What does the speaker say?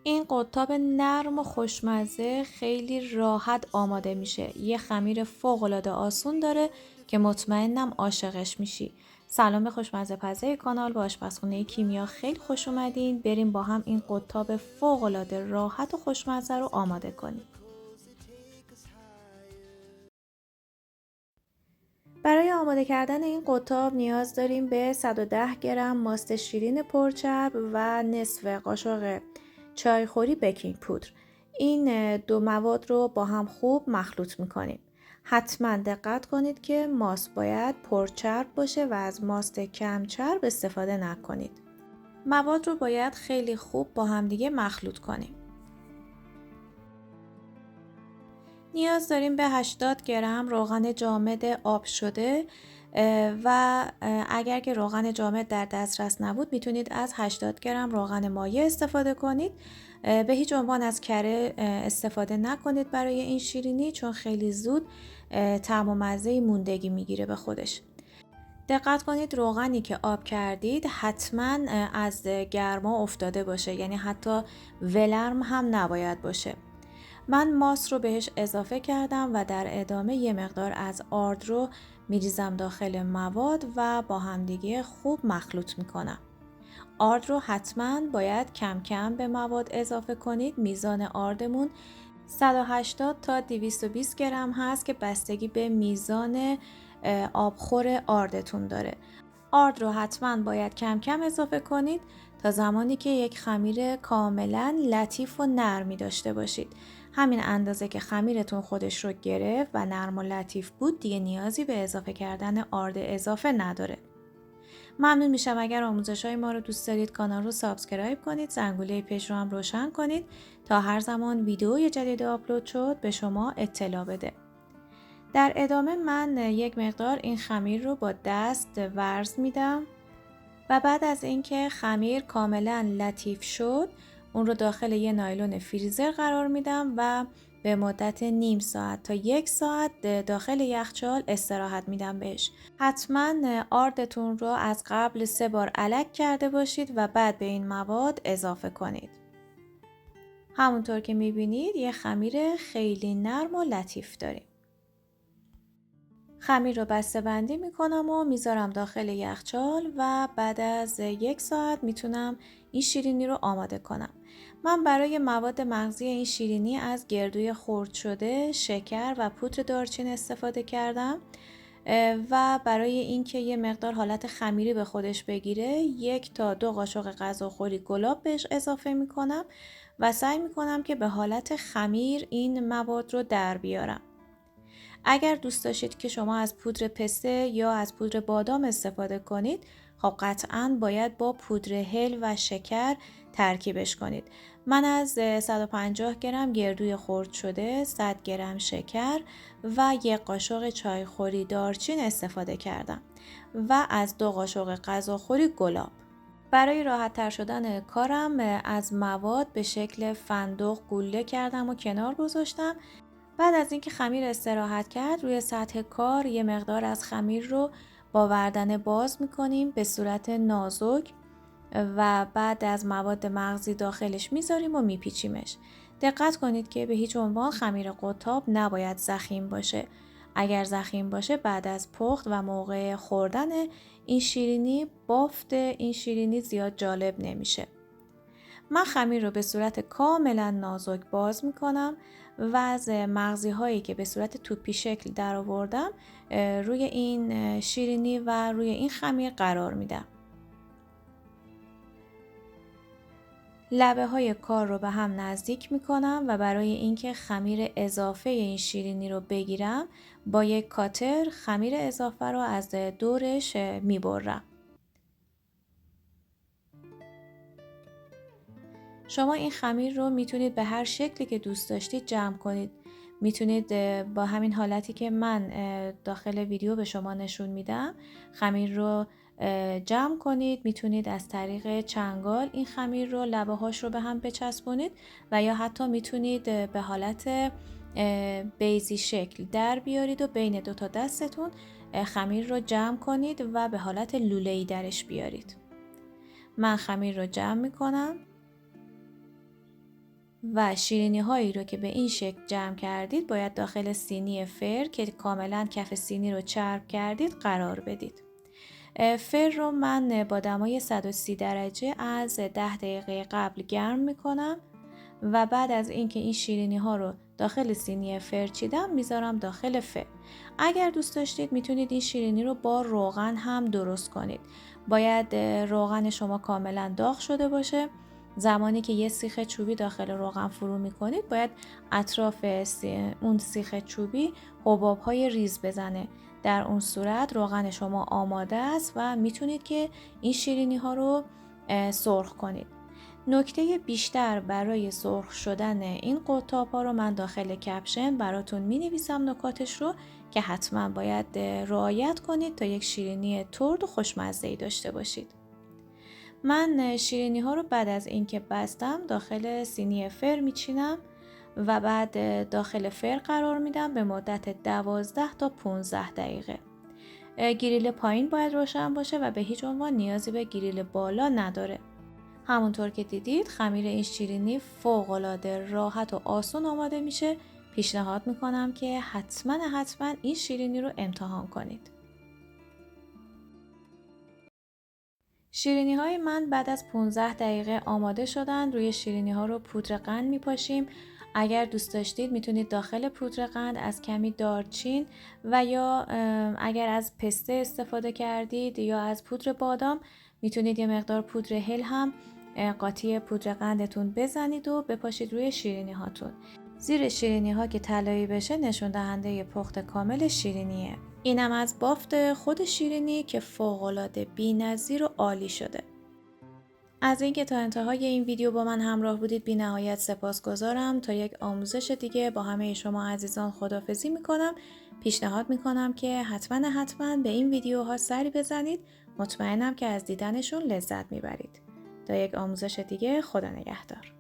این قطاب نرم و خوشمزه خیلی راحت آماده میشه. یه خمیر فوق‌العاده آسون داره که مطمئنم عاشقش میشی. سلام به خوشمزه پزه کانال، با آشپزخونه کیمیا خیلی خوش اومدین. بریم با هم این قطاب فوق‌العاده راحت و خوشمزه رو آماده کنیم. برای آماده کردن این قطاب نیاز داریم به 110 گرم ماست شیرین پرچرب و نصف قاشق چایخوری بیکینگ پودر. این دو مواد رو با هم خوب مخلوط میکنیم. حتما دقت کنید که ماست باید پرچرب باشه و از ماست کم چرب استفاده نکنید. مواد رو باید خیلی خوب با همدیگه مخلوط کنیم. نیاز داریم به 80 گرم روغن جامد آب شده و اگر که روغن جامد در دسترس نبود میتونید از 80 گرم روغن مایع استفاده کنید. به هیچ عنوان از کره استفاده نکنید برای این شیرینی، چون خیلی زود طعم و مزه موندگی میگیره به خودش. دقت کنید روغنی که آب کردید حتما از گرما افتاده باشه، یعنی حتی ولرم هم نباید باشه. من ماست رو بهش اضافه کردم و در ادامه یه مقدار از آرد رو میریزم داخل مواد و با همدیگه خوب مخلوط میکنم. آرد رو حتما باید کم کم به مواد اضافه کنید. میزان آردمون 180 تا 220 گرم هست که بستگی به میزان آبخور آردتون داره. آرد رو حتما باید کم کم اضافه کنید تا زمانی که یک خمیر کاملا لطیف و نرمی داشته باشید. همین اندازه که خمیرتون خودش رو گرفت و نرم و لطیف بود دیگه نیازی به اضافه کردن آرد اضافه نداره. ممنون میشم اگر آموزش‌های ما رو دوست دارید کانال رو سابسکرایب کنید، زنگوله پیش رو هم روشن کنید تا هر زمان ویدئوی جدید آپلود شد به شما اطلاع بده. در ادامه من یک مقدار این خمیر رو با دست ورز میدم و بعد از اینکه خمیر کاملا لطیف شد اون رو داخل یه نایلون فریزر قرار میدم و به مدت نیم ساعت تا 1 ساعت داخل یخچال استراحت میدم بهش. حتما آردتون رو از قبل 3 بار الک کرده باشید و بعد به این مواد اضافه کنید. همونطور که میبینید یه خمیر خیلی نرم و لطیف داریم. خمیر رو بسته بندی میکنم و میذارم داخل یخچال و بعد از 1 ساعت میتونم این شیرینی رو آماده کنم. من برای مواد مغزی این شیرینی از گردوی خرد شده، شکر و پودر دارچین استفاده کردم و برای اینکه یه مقدار حالت خمیری به خودش بگیره 1 تا 2 قاشق غذاخوری گلاب بهش اضافه میکنم و سعی میکنم که به حالت خمیر این مواد رو در بیارم. اگر دوست داشتید که شما از پودر پسته یا از پودر بادام استفاده کنید، خب قطعاً باید با پودر هل و شکر ترکیبش کنید. من از 150 گرم گردوی خرد شده، 100 گرم شکر و 1 قاشق چایخوری دارچین استفاده کردم و از 2 قاشق غذاخوری گلاب. برای راحت تر شدن کارم از مواد به شکل فندق گوله کردم و کنار گذاشتم. بعد از اینکه خمیر استراحت کرد روی سطح کار یه مقدار از خمیر رو با وردن باز میکنیم به صورت نازک و بعد از مواد مغزی داخلش میذاریم و میپیچیمش. دقت کنید که به هیچ عنوان خمیر قطاب نباید ضخیم باشه. اگر ضخیم باشه بعد از پخت و موقع خوردن این شیرینی بافت این شیرینی زیاد جالب نمیشه. من خمیر رو به صورت کاملا نازک باز میکنم و از مغزی هایی که به صورت توپی شکل در آوردم روی این شیرینی و روی این خمیر قرار میدم. لبه های کار رو به هم نزدیک میکنم و برای اینکه خمیر اضافه این شیرینی رو بگیرم با یک کاتر خمیر اضافه رو از دورش میبرم. شما این خمیر رو میتونید به هر شکلی که دوست داشتید جمع کنید. میتونید با همین حالتی که من داخل ویدیو به شما نشون میدم خمیر رو جمع کنید. میتونید از طریق چنگال این خمیر رو لبه هاش رو به هم بچسبونید و یا حتی میتونید به حالت بیضی شکل در بیارید و بین دو تا دستتون خمیر رو جمع کنید و به حالت لوله‌ای درش بیارید. من خمیر رو جمع میکنم و شیرینی هایی رو که به این شکل جمع کردید باید داخل سینی فر که کاملا کف سینی رو چرب کردید قرار بدید. فر رو من با دمای 130 درجه از 10 دقیقه قبل گرم میکنم و بعد از اینکه این شیرینی ها رو داخل سینی فر چیدم میذارم داخل فر. اگر دوست داشتید میتونید این شیرینی رو با روغن هم درست کنید. باید روغن شما کاملا داغ شده باشه. زمانی که یه سیخ چوبی داخل روغن فرو میکنید باید اطراف اون سیخ چوبی حباب‌های ریز بزنه. در اون صورت روغن شما آماده است و میتونید که این شیرینی ها رو سرخ کنید. نکته بیشتر برای سرخ شدن این قطاب ها رو من داخل کپشن براتون می نویسم نکاتش رو که حتما باید رعایت کنید تا یک شیرینی ترد و خوشمزه‌ای داشته باشید. من شیرینی ها رو بعد از اینکه بستم داخل سینی فر میچینم و بعد داخل فر قرار میدم به مدت 12 تا 15 دقیقه. گریل پایین باید روشن باشه و به هیچ عنوان نیازی به گریل بالا نداره. همونطور که دیدید خمیر این شیرینی فوق‌العاده راحت و آسون آماده میشه. پیشنهاد میکنم که حتما این شیرینی رو امتحان کنید. شیرینی های من بعد از 15 دقیقه آماده شدن. روی شیرینی ها رو پودر قند میپاشیم. اگر دوست داشتید میتونید داخل پودر قند از کمی دارچین و یا اگر از پسته استفاده کردید یا از پودر بادام میتونید یه مقدار پودر هل هم قاطی پودر قندتون بزنید و بپاشید روی شیرینی هاتون. زیر شیرینی ها که طلایی بشه نشون دهنده پخت کامل شیرینیه. اینم از بافت خود شیرینی که فوق‌العاده بی‌نظیر و عالی شده. از اینکه تا انتهای این ویدیو با من همراه بودید بی نهایت سپاسگزارم. تا یک آموزش دیگه با همه شما عزیزان خداحافظی میکنم. پیشنهاد میکنم که حتما به این ویدیوها سری بزنید. مطمئنم که از دیدنشون لذت میبرید. تا یک آموزش دیگه، خدا نگهدار.